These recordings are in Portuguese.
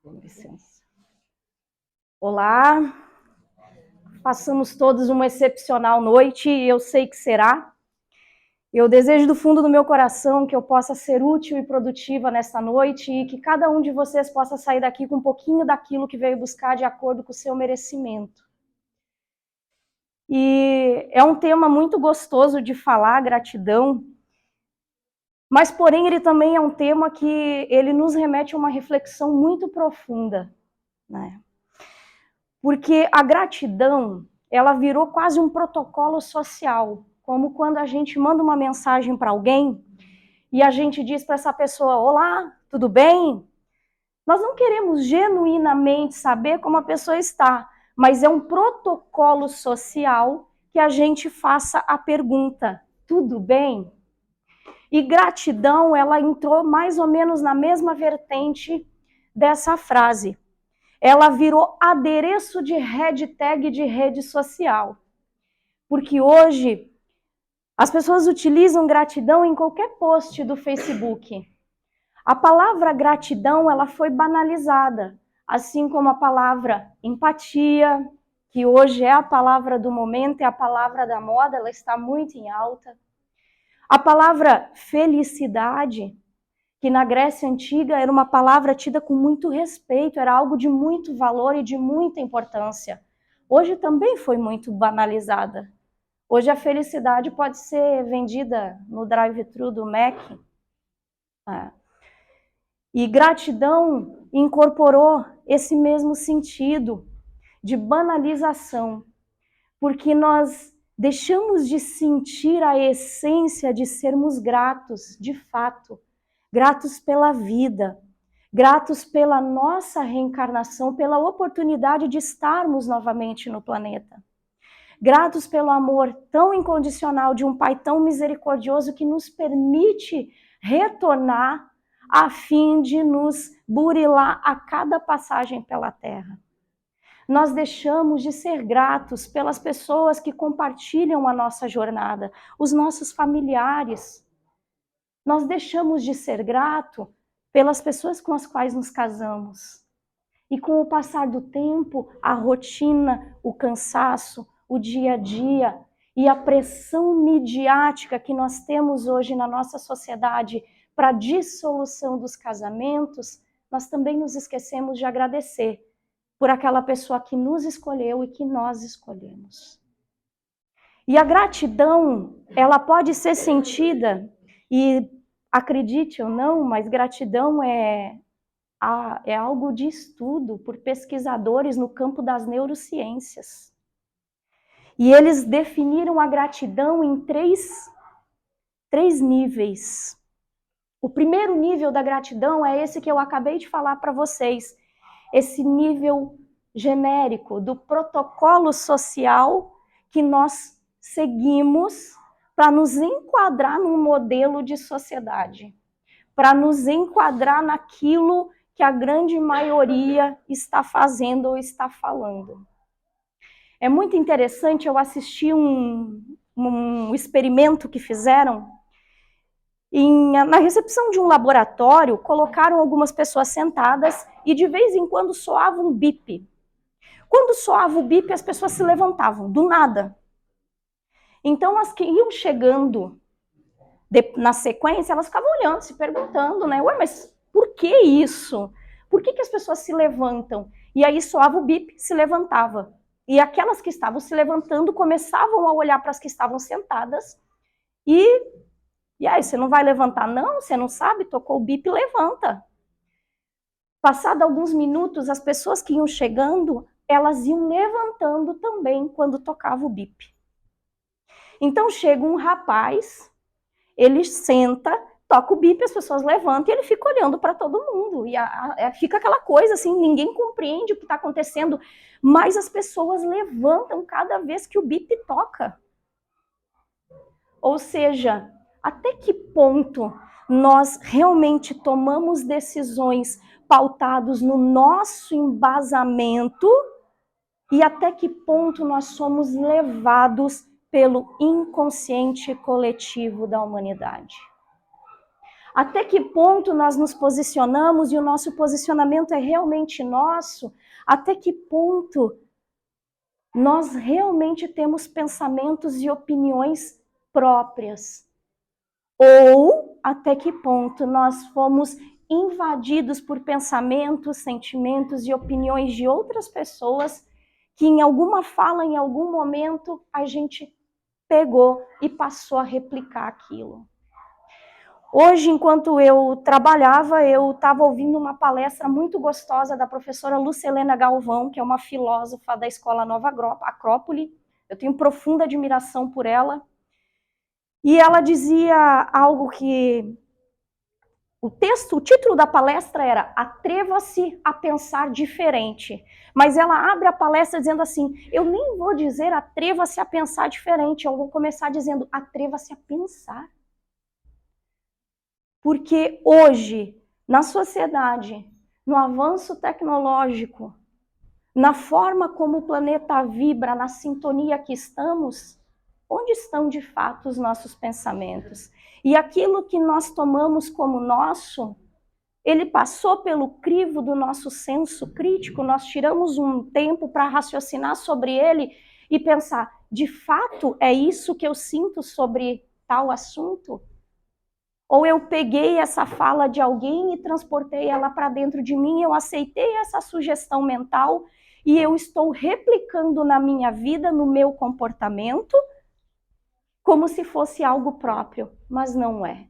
Com licença. Olá, passamos todos uma excepcional noite e eu sei que será. Eu desejo do fundo do meu coração que eu possa ser útil e produtiva nesta noite e que cada um de vocês possa sair daqui com um pouquinho daquilo que veio buscar de acordo com o seu merecimento. E é um tema muito gostoso de falar, gratidão, mas porém ele também é um tema que ele nos remete a uma reflexão muito profunda, né? Porque a gratidão, ela virou quase um protocolo social, como quando a gente manda uma mensagem para alguém e a gente diz para essa pessoa, olá, tudo bem? Nós não queremos genuinamente saber como a pessoa está, mas é um protocolo social que a gente faça a pergunta, tudo bem? E gratidão, ela entrou mais ou menos na mesma vertente dessa frase. Ela virou adereço de hashtag de rede social. Porque hoje as pessoas utilizam gratidão em qualquer post do Facebook. A palavra gratidão, ela foi banalizada, assim como a palavra empatia, que hoje é a palavra do momento, é a palavra da moda, ela está muito em alta. A palavra felicidade, que na Grécia Antiga era uma palavra tida com muito respeito, era algo de muito valor e de muita importância. Hoje também foi muito banalizada. Hoje a felicidade pode ser vendida no drive-thru do Mac. E gratidão incorporou esse mesmo sentido de banalização, porque nós deixamos de sentir a essência de sermos gratos, de fato, gratos pela vida, gratos pela nossa reencarnação, pela oportunidade de estarmos novamente no planeta. Gratos pelo amor tão incondicional de um Pai tão misericordioso que nos permite retornar a fim de nos burilar a cada passagem pela Terra. Nós deixamos de ser gratos pelas pessoas que compartilham a nossa jornada, os nossos familiares. Nós deixamos de ser grato pelas pessoas com as quais nos casamos. E com o passar do tempo, a rotina, o cansaço, o dia a dia e a pressão midiática que nós temos hoje na nossa sociedade para a dissolução dos casamentos, nós também nos esquecemos de agradecer por aquela pessoa que nos escolheu e que nós escolhemos. E a gratidão, ela pode ser sentida, e acredite ou não, mas gratidão é algo de estudo por pesquisadores no campo das neurociências. E eles definiram a gratidão em três níveis. O primeiro nível da gratidão é esse que eu acabei de falar para vocês, esse nível genérico do protocolo social que nós seguimos para nos enquadrar num modelo de sociedade, para nos enquadrar naquilo que a grande maioria está fazendo ou está falando. É muito interessante, eu assisti um experimento que fizeram, na recepção de um laboratório, colocaram algumas pessoas sentadas e de vez em quando soava um bip. Quando soava o bip, as pessoas se levantavam, do nada. Então, as que iam chegando na sequência, elas ficavam olhando, se perguntando, né? Ué, mas por que isso? Por que as pessoas se levantam? E aí soava o bip, se levantava. E aquelas que estavam se levantando começavam a olhar para as que estavam sentadas e aí, você não vai levantar não? Você não sabe? Tocou o bip, levanta. Passado alguns minutos, as pessoas que iam chegando, elas iam levantando também quando tocava o bip. Então chega um rapaz, ele senta, toca o bip, as pessoas levantam e ele fica olhando para todo mundo. E fica aquela coisa assim, ninguém compreende o que está acontecendo, mas as pessoas levantam cada vez que o bip toca. Ou seja, até que ponto nós realmente tomamos decisões pautados no nosso embasamento e até que ponto nós somos levados pelo inconsciente coletivo da humanidade. Até que ponto nós nos posicionamos e o nosso posicionamento é realmente nosso? Até que ponto nós realmente temos pensamentos e opiniões próprias? Ou até que ponto nós fomos invadidos por pensamentos, sentimentos e opiniões de outras pessoas que em alguma fala, em algum momento, a gente pegou e passou a replicar aquilo. Hoje, enquanto eu trabalhava, eu estava ouvindo uma palestra muito gostosa da professora Lucelena Galvão, que é uma filósofa da Escola Nova Acrópole. Eu tenho profunda admiração por ela. E ela dizia algo que... O título da palestra era Atreva-se a pensar diferente. Mas ela abre a palestra dizendo assim, eu nem vou dizer atreva-se a pensar diferente, eu vou começar dizendo atreva-se a pensar. Porque hoje, na sociedade, no avanço tecnológico, na forma como o planeta vibra, na sintonia que estamos, onde estão de fato os nossos pensamentos? E aquilo que nós tomamos como nosso, ele passou pelo crivo do nosso senso crítico, nós tiramos um tempo para raciocinar sobre ele e pensar, de fato é isso que eu sinto sobre tal assunto? Ou eu peguei essa fala de alguém e transportei ela para dentro de mim, eu aceitei essa sugestão mental e eu estou replicando na minha vida, no meu comportamento, como se fosse algo próprio, mas não é.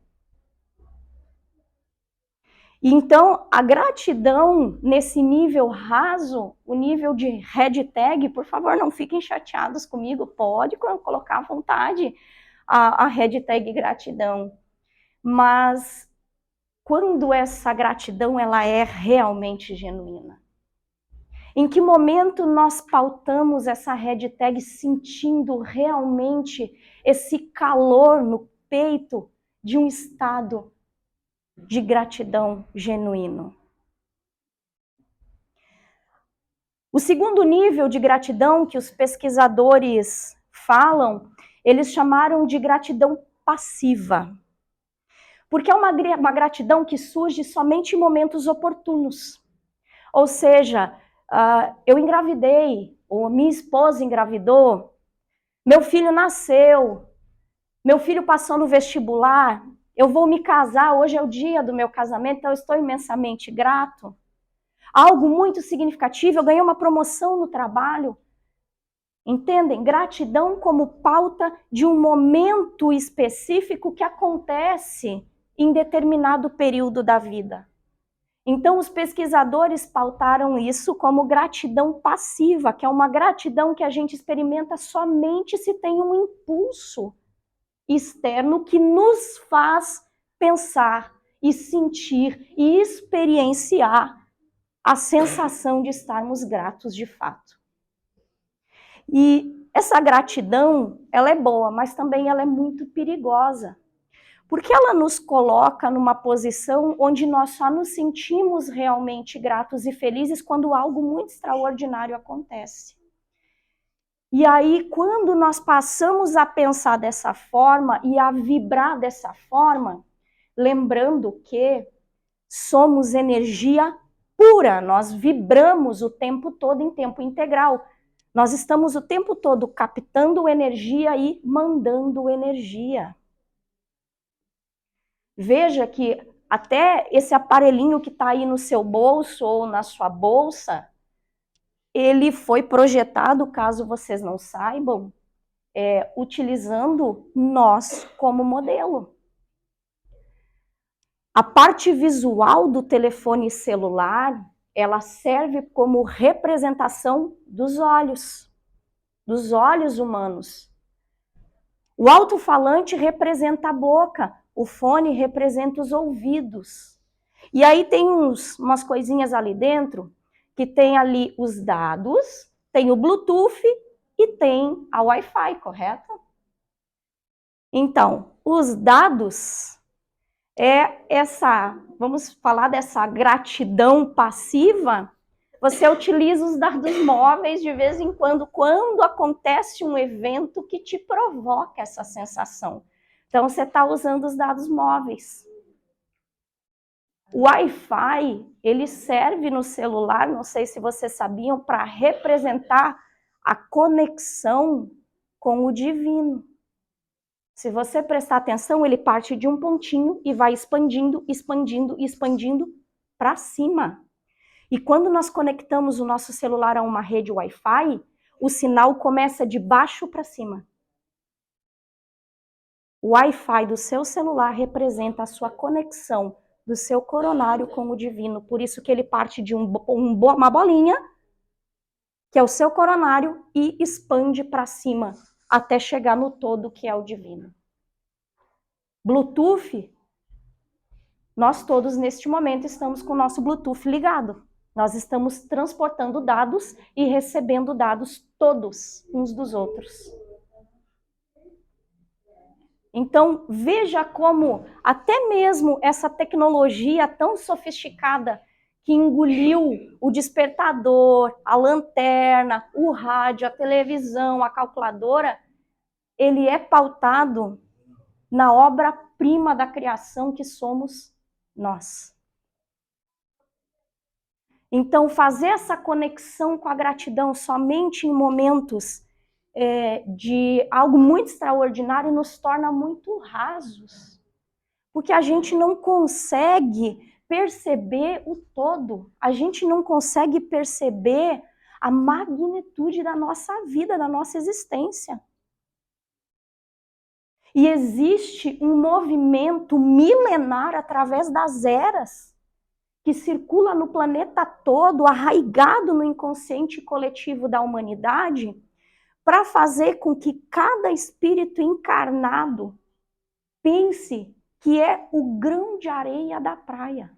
Então, a gratidão nesse nível raso, o nível de hashtag, por favor, não fiquem chateados comigo, pode colocar à vontade a hashtag gratidão. Mas quando essa gratidão ela é realmente genuína? Em que momento nós pautamos essa hashtag sentindo realmente esse calor no peito de um estado de gratidão genuíno? O segundo nível de gratidão que os pesquisadores falam, eles chamaram de gratidão passiva. Porque é uma gratidão que surge somente em momentos oportunos. Ou seja, eu engravidei, ou minha esposa engravidou, meu filho nasceu, meu filho passou no vestibular, eu vou me casar, hoje é o dia do meu casamento, então eu estou imensamente grato. Algo muito significativo, eu ganhei uma promoção no trabalho. Entendem? Gratidão como pauta de um momento específico que acontece em determinado período da vida. Então, os pesquisadores pautaram isso como gratidão passiva, que é uma gratidão que a gente experimenta somente se tem um impulso externo que nos faz pensar e sentir e experienciar a sensação de estarmos gratos de fato. E essa gratidão, ela é boa, mas também ela é muito perigosa. Porque ela nos coloca numa posição onde nós só nos sentimos realmente gratos e felizes quando algo muito extraordinário acontece. E aí, quando nós passamos a pensar dessa forma e a vibrar dessa forma, lembrando que somos energia pura, nós vibramos o tempo todo em tempo integral. Nós estamos o tempo todo captando energia e mandando energia. Veja que até esse aparelhinho que está aí no seu bolso ou na sua bolsa, ele foi projetado, caso vocês não saibam, utilizando nós como modelo. A parte visual do telefone celular, ela serve como representação dos olhos humanos. O alto-falante representa a boca, o fone representa os ouvidos. E aí tem umas coisinhas ali dentro, que tem ali os dados, tem o Bluetooth e tem a Wi-Fi, correto? Então, os dados vamos falar dessa gratidão passiva, você utiliza os dados móveis de vez em quando acontece um evento que te provoca essa sensação. Então, você está usando os dados móveis. O Wi-Fi, ele serve no celular, não sei se vocês sabiam, para representar a conexão com o divino. Se você prestar atenção, ele parte de um pontinho e vai expandindo, expandindo, expandindo para cima. E quando nós conectamos o nosso celular a uma rede Wi-Fi, o sinal começa de baixo para cima. O Wi-Fi do seu celular representa a sua conexão do seu coronário com o divino. Por isso que ele parte de uma bolinha, que é o seu coronário, e expande para cima, até chegar no todo, que é o divino. Bluetooth, nós todos neste momento estamos com o nosso Bluetooth ligado. Nós estamos transportando dados e recebendo dados todos uns dos outros. Então, veja como até mesmo essa tecnologia tão sofisticada que engoliu o despertador, a lanterna, o rádio, a televisão, a calculadora, ele é pautado na obra-prima da criação que somos nós. Então, fazer essa conexão com a gratidão somente em momentos de algo muito extraordinário nos torna muito rasos, porque a gente não consegue perceber o todo, a gente não consegue perceber a magnitude da nossa vida, da nossa existência. E existe um movimento milenar através das eras que circula no planeta todo, arraigado no inconsciente coletivo da humanidade, para fazer com que cada espírito encarnado pense que é o grão de areia da praia.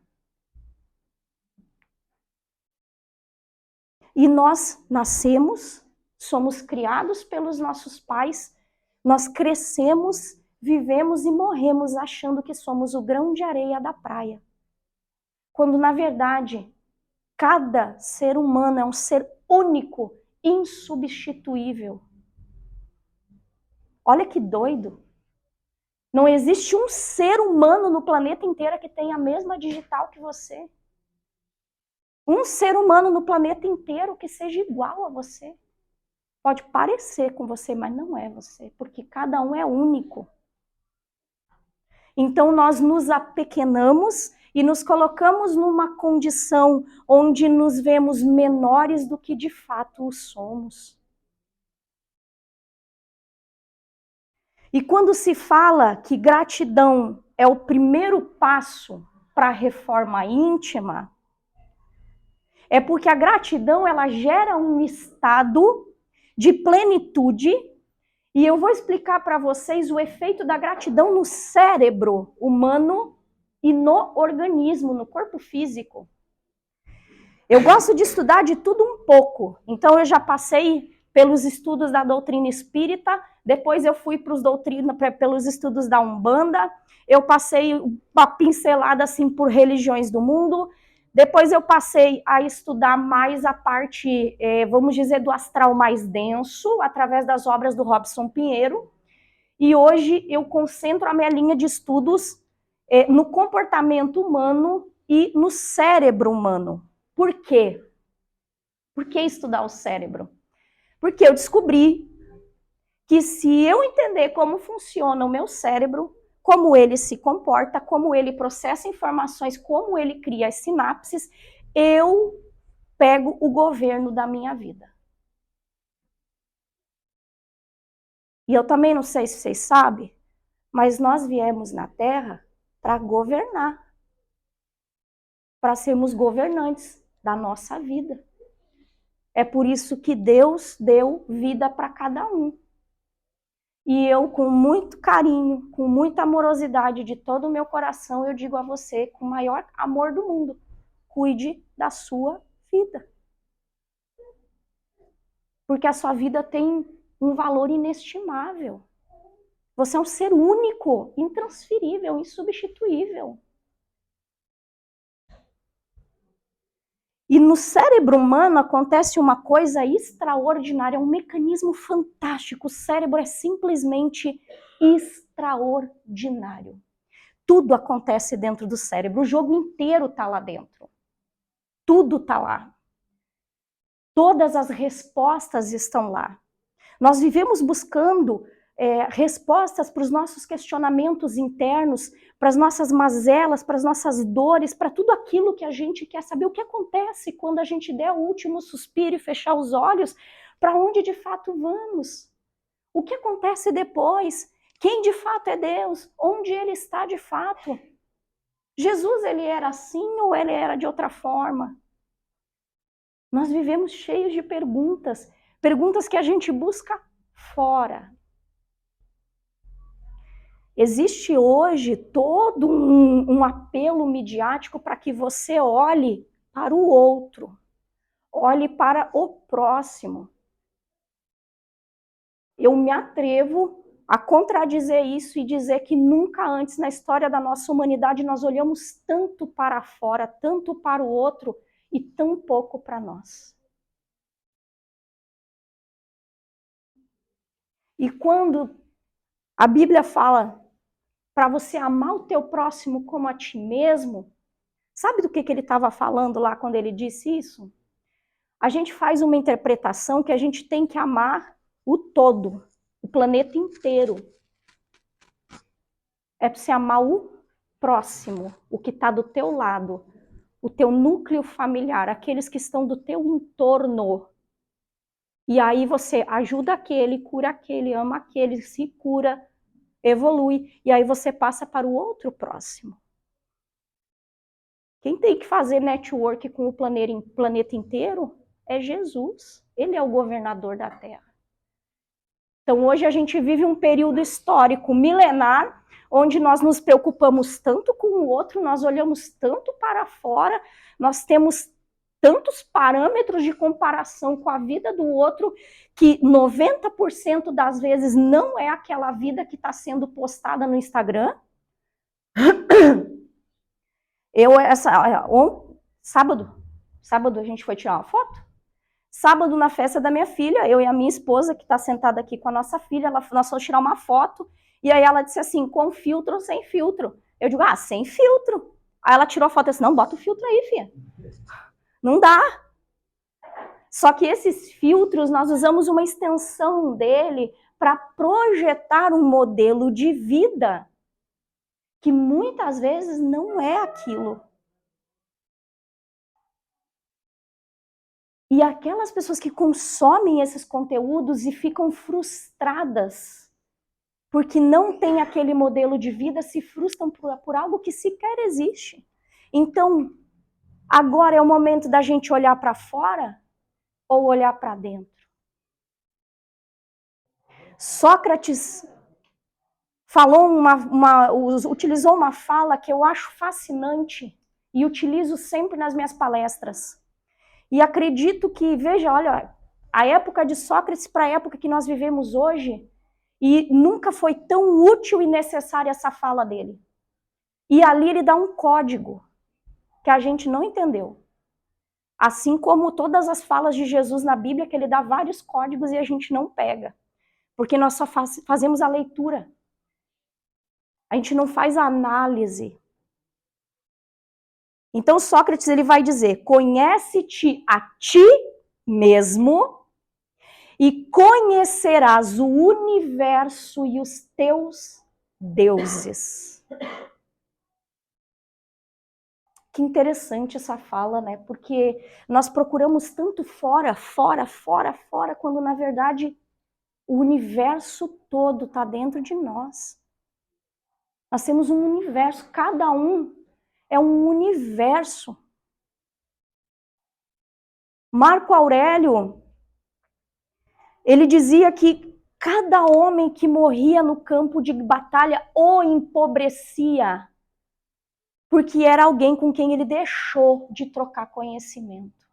E nós nascemos, somos criados pelos nossos pais, nós crescemos, vivemos e morremos achando que somos o grão de areia da praia. Quando, na verdade, cada ser humano é um ser único, insubstituível. Olha que doido. Não existe um ser humano no planeta inteiro que tenha a mesma digital que você. Um ser humano no planeta inteiro que seja igual a você. Pode parecer com você, mas não é você, porque cada um é único. Então nós nos apequenamos e nos colocamos numa condição onde nos vemos menores do que de fato o somos. E quando se fala que gratidão é o primeiro passo para a reforma íntima, é porque a gratidão ela gera um estado de plenitude, e eu vou explicar para vocês o efeito da gratidão no cérebro humano e no organismo, no corpo físico. Eu gosto de estudar de tudo um pouco, então eu já passei pelos estudos da doutrina espírita, depois eu fui pelos estudos da Umbanda, eu passei uma pincelada assim por religiões do mundo, depois eu passei a estudar mais a parte, vamos dizer, do astral mais denso, através das obras do Robson Pinheiro, e hoje eu concentro a minha linha de estudos no comportamento humano e no cérebro humano. Por quê? Por que estudar o cérebro? Porque eu descobri que se eu entender como funciona o meu cérebro, como ele se comporta, como ele processa informações, como ele cria as sinapses, eu pego o governo da minha vida. E eu também não sei se vocês sabem, mas nós viemos na Terra para governar, para sermos governantes da nossa vida. É por isso que Deus deu vida para cada um. E eu, com muito carinho, com muita amorosidade de todo o meu coração, eu digo a você, com o maior amor do mundo, cuide da sua vida. Porque a sua vida tem um valor inestimável. Você é um ser único, intransferível, insubstituível. E no cérebro humano acontece uma coisa extraordinária, é um mecanismo fantástico. O cérebro é simplesmente extraordinário. Tudo acontece dentro do cérebro, o jogo inteiro está lá dentro. Tudo está lá. Todas as respostas estão lá. Nós vivemos buscando respostas para os nossos questionamentos internos, para as nossas mazelas, para as nossas dores, para tudo aquilo que a gente quer saber. O que acontece quando a gente der o último suspiro e fechar os olhos? Para onde de fato vamos? O que acontece depois? Quem de fato é Deus? Onde Ele está de fato? Jesus, Ele era assim ou Ele era de outra forma? Nós vivemos cheios de perguntas, perguntas que a gente busca fora. Existe hoje todo um apelo midiático para que você olhe para o outro, olhe para o próximo. Eu me atrevo a contradizer isso e dizer que nunca antes na história da nossa humanidade nós olhamos tanto para fora, tanto para o outro e tão pouco para nós. E quando a Bíblia fala para você amar o teu próximo como a ti mesmo, sabe do que ele estava falando lá quando ele disse isso? A gente faz uma interpretação que a gente tem que amar o todo, o planeta inteiro. É para você amar o próximo, o que está do teu lado, o teu núcleo familiar, aqueles que estão do teu entorno. E aí você ajuda aquele, cura aquele, ama aquele, se cura, evolui, e aí você passa para o outro próximo. Quem tem que fazer network com o planeta inteiro é Jesus. Ele é o governador da Terra. Então hoje a gente vive um período histórico milenar, onde nós nos preocupamos tanto com o outro, nós olhamos tanto para fora, nós temos tantos parâmetros de comparação com a vida do outro, que 90% das vezes não é aquela vida que está sendo postada no Instagram. Sábado a gente foi tirar uma foto. Sábado, na festa da minha filha, eu e a minha esposa, que está sentada aqui com a nossa filha, nós fomos tirar uma foto, e aí ela disse assim, com filtro ou sem filtro? Eu digo, sem filtro. Aí ela tirou a foto e disse, não, bota o filtro aí, filha. Não dá. Só que esses filtros, nós usamos uma extensão dele para projetar um modelo de vida que muitas vezes não é aquilo. E aquelas pessoas que consomem esses conteúdos e ficam frustradas porque não tem aquele modelo de vida, se frustram por algo que sequer existe. Então, agora é o momento da gente olhar para fora ou olhar para dentro. Sócrates falou utilizou uma fala que eu acho fascinante e utilizo sempre nas minhas palestras. E acredito que, veja, olha, a época de Sócrates para a época que nós vivemos hoje, e nunca foi tão útil e necessária essa fala dele. E ali ele dá um código que a gente não entendeu. Assim como todas as falas de Jesus na Bíblia, que ele dá vários códigos e a gente não pega. Porque nós só fazemos a leitura. A gente não faz a análise. Então Sócrates ele vai dizer, conhece-te a ti mesmo e conhecerás o universo e os teus deuses. Que interessante essa fala, né? Porque nós procuramos tanto fora, quando na verdade o universo todo está dentro de nós. Nós temos um universo, cada um é um universo. Marco Aurélio, ele dizia que cada homem que morria no campo de batalha o empobrecia, porque era alguém com quem ele deixou de trocar conhecimento.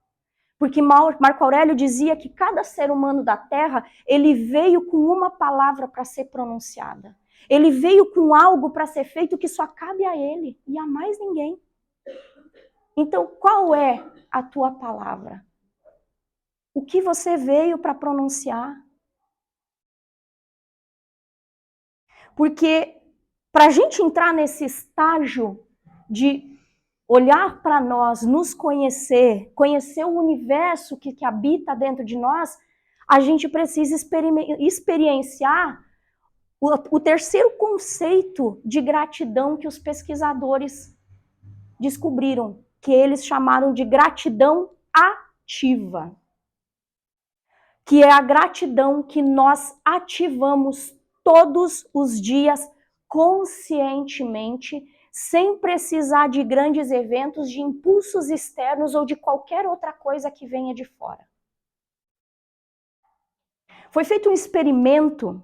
Porque Marco Aurélio dizia que cada ser humano da Terra, ele veio com uma palavra para ser pronunciada. Ele veio com algo para ser feito que só cabe a ele e a mais ninguém. Então, qual é a tua palavra? O que você veio para pronunciar? Porque Para a gente entrar nesse estágio de olhar para nós, nos conhecer, conhecer o universo que habita dentro de nós, a gente precisa experienciar o terceiro conceito de gratidão que os pesquisadores descobriram, que eles chamaram de gratidão ativa, que é a gratidão que nós ativamos todos os dias conscientemente, sem precisar de grandes eventos, de impulsos externos ou de qualquer outra coisa que venha de fora. Foi feito um experimento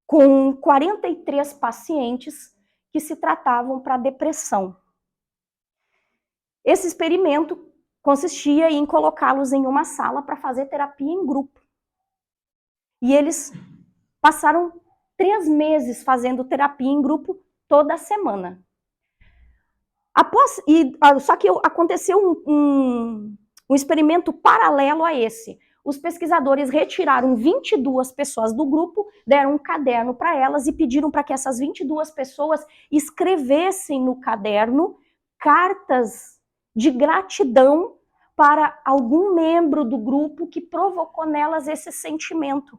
com 43 pacientes que se tratavam para depressão. Esse experimento consistia em colocá-los em uma sala para fazer terapia em grupo. E eles passaram 3 meses fazendo terapia em grupo toda semana. Só que aconteceu um experimento paralelo a esse. Os pesquisadores retiraram 22 pessoas do grupo, deram um caderno para elas e pediram para que essas 22 pessoas escrevessem no caderno cartas de gratidão para algum membro do grupo que provocou nelas esse sentimento.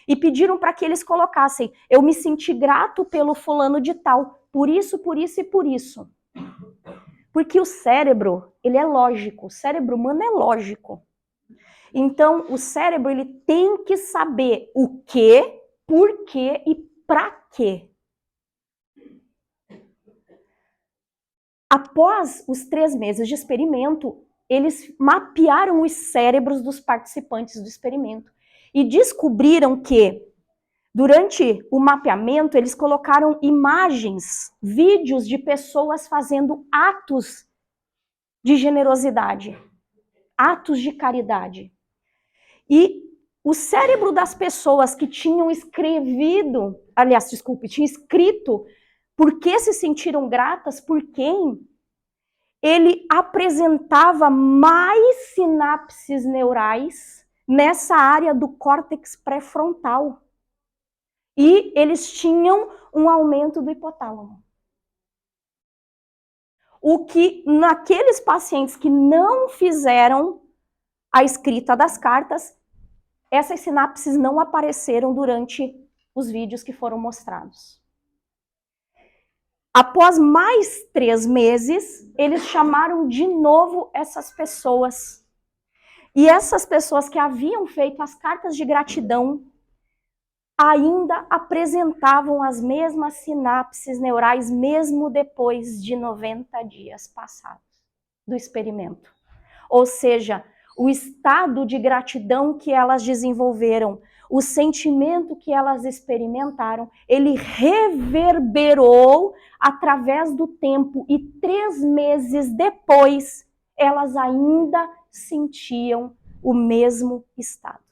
E pediram para que eles colocassem: eu me senti grato pelo fulano de tal, por isso e por isso. Porque o cérebro, ele é lógico, o cérebro humano é lógico. Então, o cérebro, ele tem que saber o que, por quê e para quê. Após os 3 meses de experimento, eles mapearam os cérebros dos participantes do experimento e descobriram que, durante o mapeamento, eles colocaram imagens, vídeos de pessoas fazendo atos de generosidade, atos de caridade. E o cérebro das pessoas que tinham escrito por que se sentiram gratas, por quem, ele apresentava mais sinapses neurais nessa área do córtex pré-frontal. E eles tinham um aumento do hipotálamo. O que, naqueles pacientes que não fizeram a escrita das cartas, essas sinapses não apareceram durante os vídeos que foram mostrados. Após mais 3 meses, eles chamaram de novo essas pessoas. E essas pessoas que haviam feito as cartas de gratidão ainda apresentavam as mesmas sinapses neurais, mesmo depois de 90 dias passados do experimento. Ou seja, o estado de gratidão que elas desenvolveram, o sentimento que elas experimentaram, ele reverberou através do tempo e 3 meses depois, elas ainda sentiam o mesmo estado.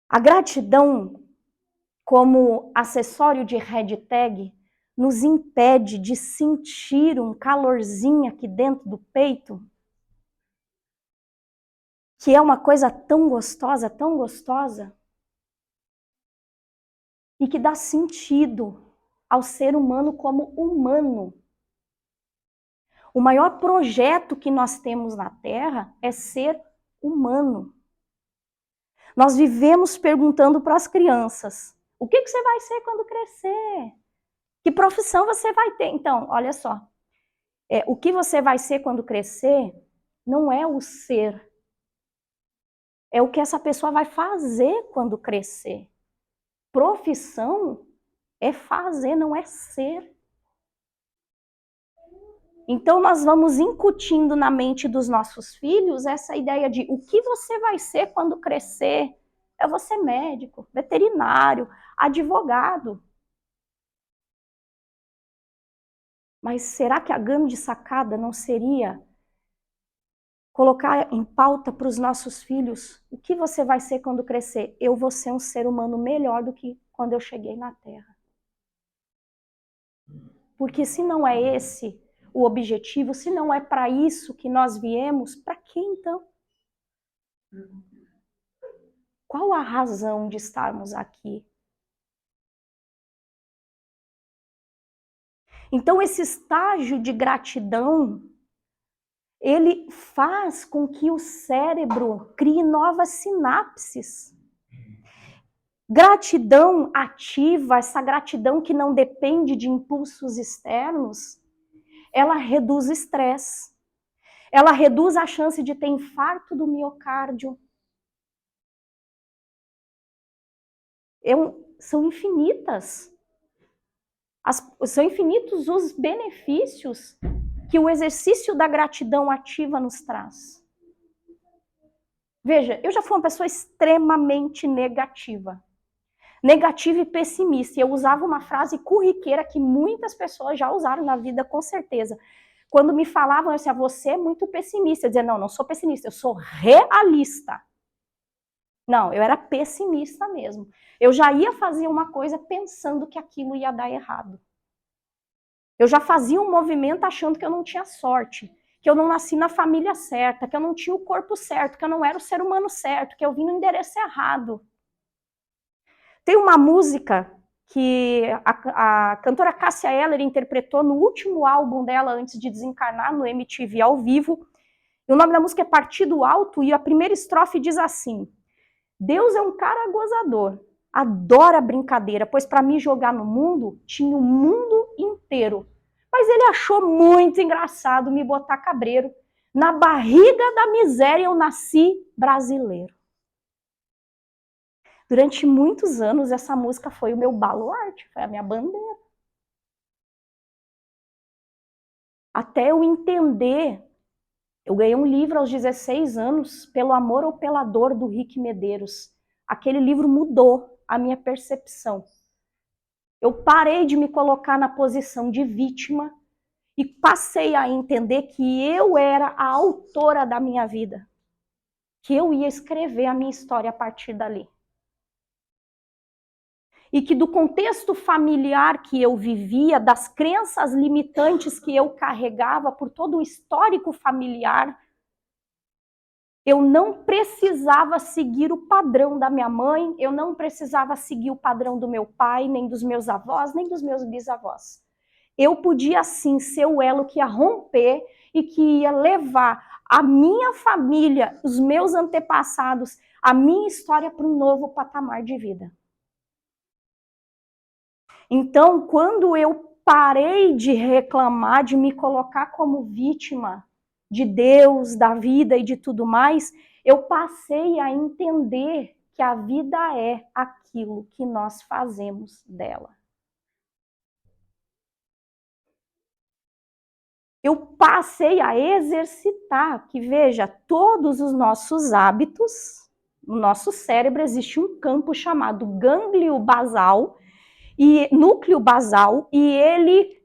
A gratidão, como acessório de hashtag, nos impede de sentir um calorzinho aqui dentro do peito, que é uma coisa tão gostosa, e que dá sentido ao ser humano como humano. O maior projeto que nós temos na Terra é ser humano. Nós vivemos perguntando para as crianças: o que você vai ser quando crescer? Que profissão você vai ter? Então, olha só, o que você vai ser quando crescer não é o ser, é o que essa pessoa vai fazer quando crescer. Profissão é fazer, não é ser. Então, nós vamos incutindo na mente dos nossos filhos essa ideia de o que você vai ser quando crescer. Eu vou ser médico, veterinário, advogado. Mas será que a grande sacada não seria colocar em pauta para os nossos filhos o que você vai ser quando crescer? Eu vou ser um ser humano melhor do que quando eu cheguei na Terra. Porque se não é esse o objetivo, se não é para isso que nós viemos, para que então? Qual a razão de estarmos aqui? Então, esse estágio de gratidão, ele faz com que o cérebro crie novas sinapses. Gratidão ativa, essa gratidão que não depende de impulsos externos, ela reduz o estresse. Ela reduz a chance de ter infarto do miocárdio. São infinitas. São infinitos os benefícios que o exercício da gratidão ativa nos traz. Veja, eu já fui uma pessoa extremamente negativa. Negativa e pessimista. Eu usava uma frase corriqueira que muitas pessoas já usaram na vida, com certeza. Quando me falavam assim, você é muito pessimista. Eu dizia, não sou pessimista, eu sou realista. Não, eu era pessimista mesmo. Eu já ia fazer uma coisa pensando que aquilo ia dar errado. Eu já fazia um movimento achando que eu não tinha sorte, que eu não nasci na família certa, que eu não tinha o corpo certo, que eu não era o ser humano certo, que eu vim no endereço errado. Tem uma música que a cantora Cássia Eller interpretou no último álbum dela antes de desencarnar, no MTV ao vivo. E o nome da música é Partido Alto, e a primeira estrofe diz assim: Deus é um cara gozador, adora brincadeira, pois para me jogar no mundo, tinha o mundo inteiro. Mas ele achou muito engraçado me botar cabreiro. Na barriga da miséria eu nasci brasileiro. Durante muitos anos, essa música foi o meu baluarte, foi a minha bandeira. Até eu entender, eu ganhei um livro aos 16 anos, Pelo Amor ou Pela Dor, do Rick Medeiros. Aquele livro mudou a minha percepção. Eu parei de me colocar na posição de vítima e passei a entender que eu era a autora da minha vida, que eu ia escrever a minha história a partir dali. E que do contexto familiar que eu vivia, das crenças limitantes que eu carregava por todo o histórico familiar, eu não precisava seguir o padrão da minha mãe, eu não precisava seguir o padrão do meu pai, nem dos meus avós, nem dos meus bisavós. Eu podia, sim, ser o elo que ia romper e que ia levar a minha família, os meus antepassados, a minha história para um novo patamar de vida. Então, quando eu parei de reclamar, de me colocar como vítima de Deus, da vida e de tudo mais, eu passei a entender que a vida é aquilo que nós fazemos dela. Eu passei a exercitar que, veja, todos os nossos hábitos, no nosso cérebro existe um campo chamado gânglio basal, e núcleo basal, e ele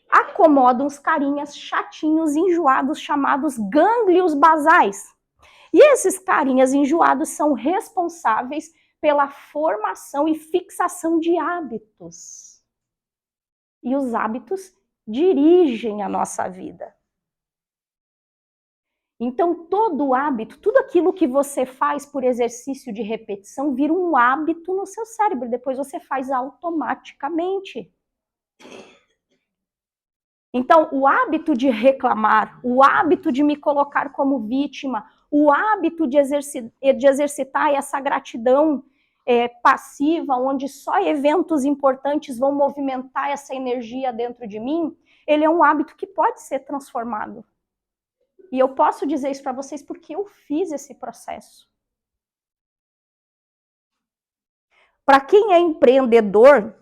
acomoda uns carinhas chatinhos, enjoados, chamados gânglios basais. E esses carinhas enjoados são responsáveis pela formação e fixação de hábitos. E os hábitos dirigem a nossa vida. Então, todo hábito, tudo aquilo que você faz por exercício de repetição, vira um hábito no seu cérebro. Depois você faz automaticamente. Então, o hábito de reclamar, o hábito de me colocar como vítima, o hábito de exercitar essa gratidão passiva, onde só eventos importantes vão movimentar essa energia dentro de mim, ele é um hábito que pode ser transformado. E eu posso dizer isso para vocês porque eu fiz esse processo. Para quem é empreendedor,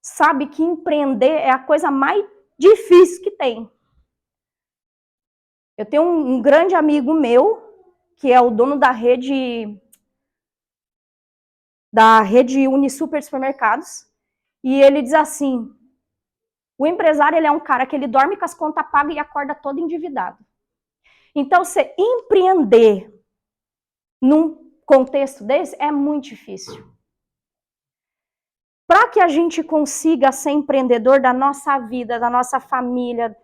sabe que empreender é a coisa mais difícil que tem. Eu tenho um grande amigo meu, que é o dono da rede Unisuper Supermercados, e ele diz assim, o empresário ele é um cara que ele dorme com as contas pagas e acorda todo endividado. Então, você empreender num contexto desse é muito difícil. Para que a gente consiga ser empreendedor da nossa vida, da nossa família,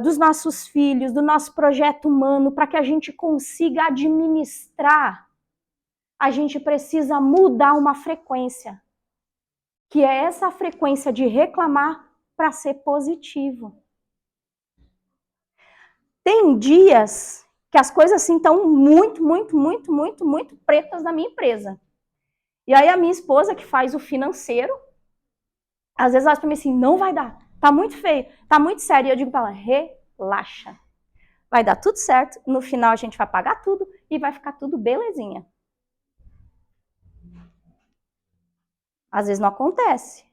dos nossos filhos, do nosso projeto humano, para que a gente consiga administrar, a gente precisa mudar uma frequência, que é essa frequência de reclamar para ser positivo. Tem dias que as coisas assim estão muito pretas na minha empresa. E aí a minha esposa, que faz o financeiro, às vezes ela fala para mim assim, não vai dar, tá muito feio, tá muito sério. E eu digo para ela, relaxa. Vai dar tudo certo, no final a gente vai pagar tudo e vai ficar tudo belezinha. Às vezes não acontece,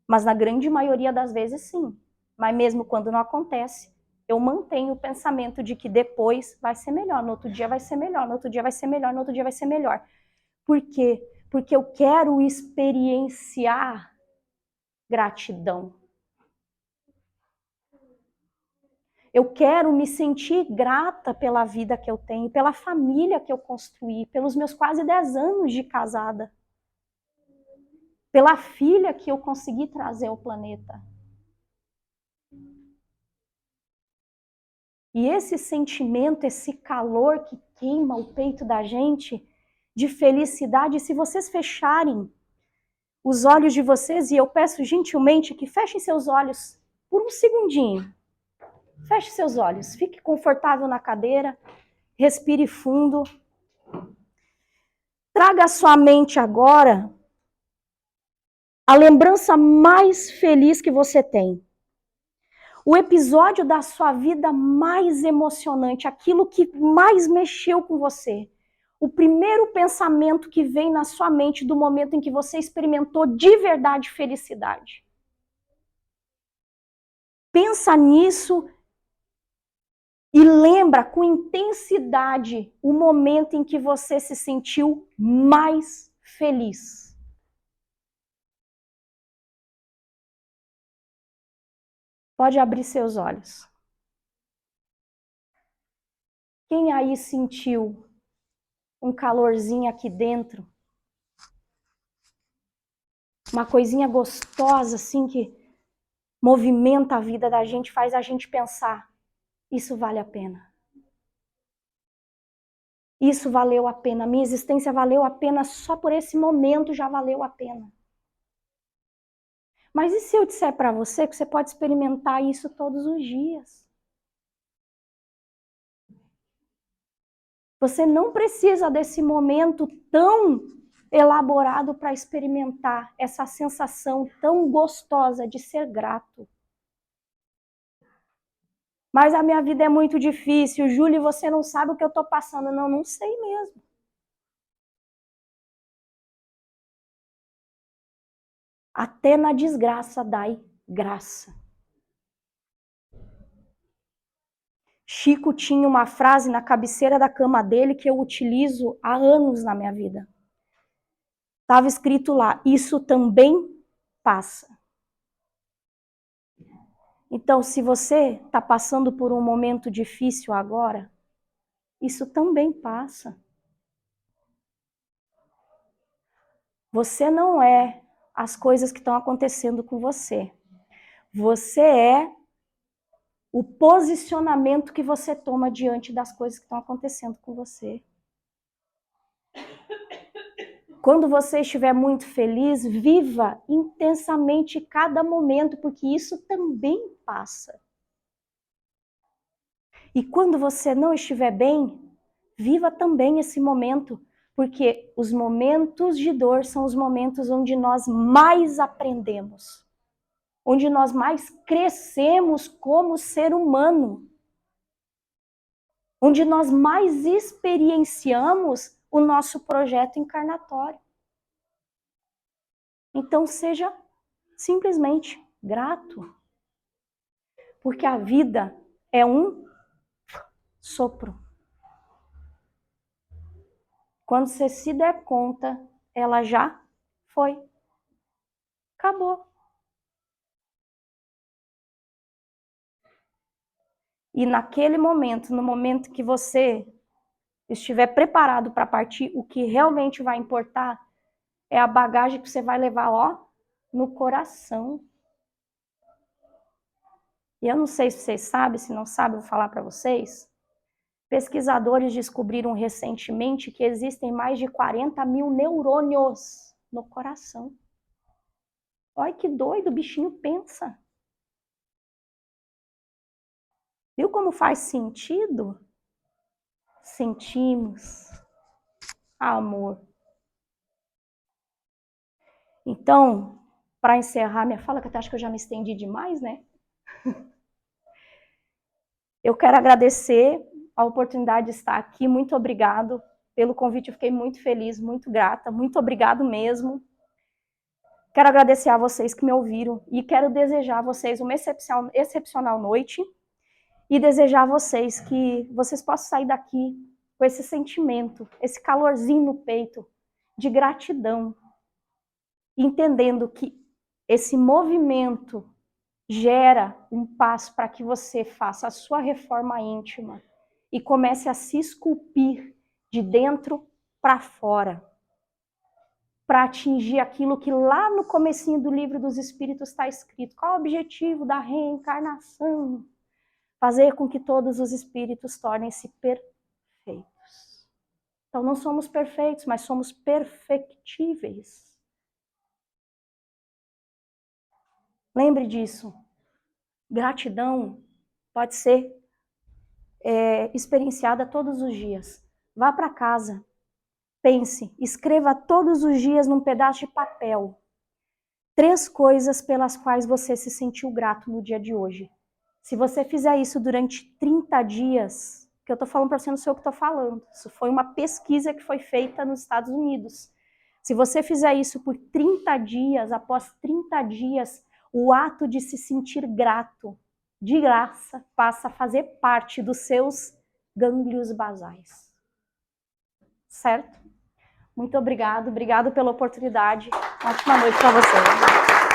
mas na grande maioria das vezes sim. Mas mesmo quando não acontece, eu mantenho o pensamento de que depois vai ser melhor, no outro dia vai ser melhor, no outro dia vai ser melhor, no outro dia vai ser melhor. Por quê? Porque eu quero experienciar gratidão. Eu quero me sentir grata pela vida que eu tenho, pela família que eu construí, pelos meus quase 10 anos de casada, pela filha que eu consegui trazer ao planeta. E esse sentimento, esse calor que queima o peito da gente, de felicidade, se vocês fecharem os olhos de vocês, e eu peço gentilmente que fechem seus olhos por um segundinho. Feche seus olhos, fique confortável na cadeira, respire fundo. Traga à sua mente agora a lembrança mais feliz que você tem. O episódio da sua vida mais emocionante, aquilo que mais mexeu com você. O primeiro pensamento que vem na sua mente do momento em que você experimentou de verdade felicidade. Pensa nisso e lembra com intensidade o momento em que você se sentiu mais feliz. Pode abrir seus olhos. Quem aí sentiu um calorzinho aqui dentro? Uma coisinha gostosa assim que movimenta a vida da gente, faz a gente pensar, isso vale a pena. Isso valeu a pena, minha existência valeu a pena, só por esse momento já valeu a pena. Mas e se eu disser para você que você pode experimentar isso todos os dias? Você não precisa desse momento tão elaborado para experimentar essa sensação tão gostosa de ser grato. Mas a minha vida é muito difícil, Júlia, você não sabe o que eu estou passando. Não, não sei mesmo. Até na desgraça dai graça. Chico tinha uma frase na cabeceira da cama dele que eu utilizo há anos na minha vida. Estava escrito lá, isso também passa. Então, se você está passando por um momento difícil agora, isso também passa. Você não é as coisas que estão acontecendo com você. Você é o posicionamento que você toma diante das coisas que estão acontecendo com você. Quando você estiver muito feliz, viva intensamente cada momento, porque isso também passa. E quando você não estiver bem, viva também esse momento, porque os momentos de dor são os momentos onde nós mais aprendemos, onde nós mais crescemos como ser humano, onde nós mais experienciamos o nosso projeto encarnatório. Então seja simplesmente grato, porque a vida é um sopro. Quando você se der conta, ela já foi. Acabou. E naquele momento, no momento que você estiver preparado para partir, o que realmente vai importar é a bagagem que você vai levar, ó, no coração. E eu não sei se vocês sabem, se não sabem, eu vou falar para vocês. Pesquisadores descobriram recentemente que existem mais de 40 mil neurônios no coração. Olha que doido, o bichinho pensa. Viu como faz sentido? Sentimos amor. Então, para encerrar minha fala, que eu acho que eu já me estendi demais, né? Eu quero agradecer a oportunidade de estar aqui. Muito obrigado pelo convite. Eu fiquei muito feliz, muito grata. Muito obrigado mesmo. Quero agradecer a vocês que me ouviram e quero desejar a vocês uma excepcional noite e desejar a vocês que vocês possam sair daqui com esse sentimento, esse calorzinho no peito de gratidão, entendendo que esse movimento gera um passo para que você faça a sua reforma íntima e comece a se esculpir de dentro para fora, para atingir aquilo que lá no comecinho do livro dos Espíritos está escrito. Qual o objetivo da reencarnação? Fazer com que todos os espíritos tornem-se perfeitos. Então não somos perfeitos, mas somos perfectíveis. Lembre disso. Gratidão pode ser experienciada todos os dias. Vá para casa, pense, escreva todos os dias num pedaço de papel 3 coisas pelas quais você se sentiu grato no dia de hoje. Se você fizer isso durante 30 dias, que eu estou falando para você, não sei o que estou falando, isso foi uma pesquisa que foi feita nos Estados Unidos. Se você fizer isso por 30 dias, após 30 dias, o ato de se sentir grato, de graça, passa a fazer parte dos seus gânglios basais. Certo? Muito obrigado pela oportunidade. Ótima noite para vocês.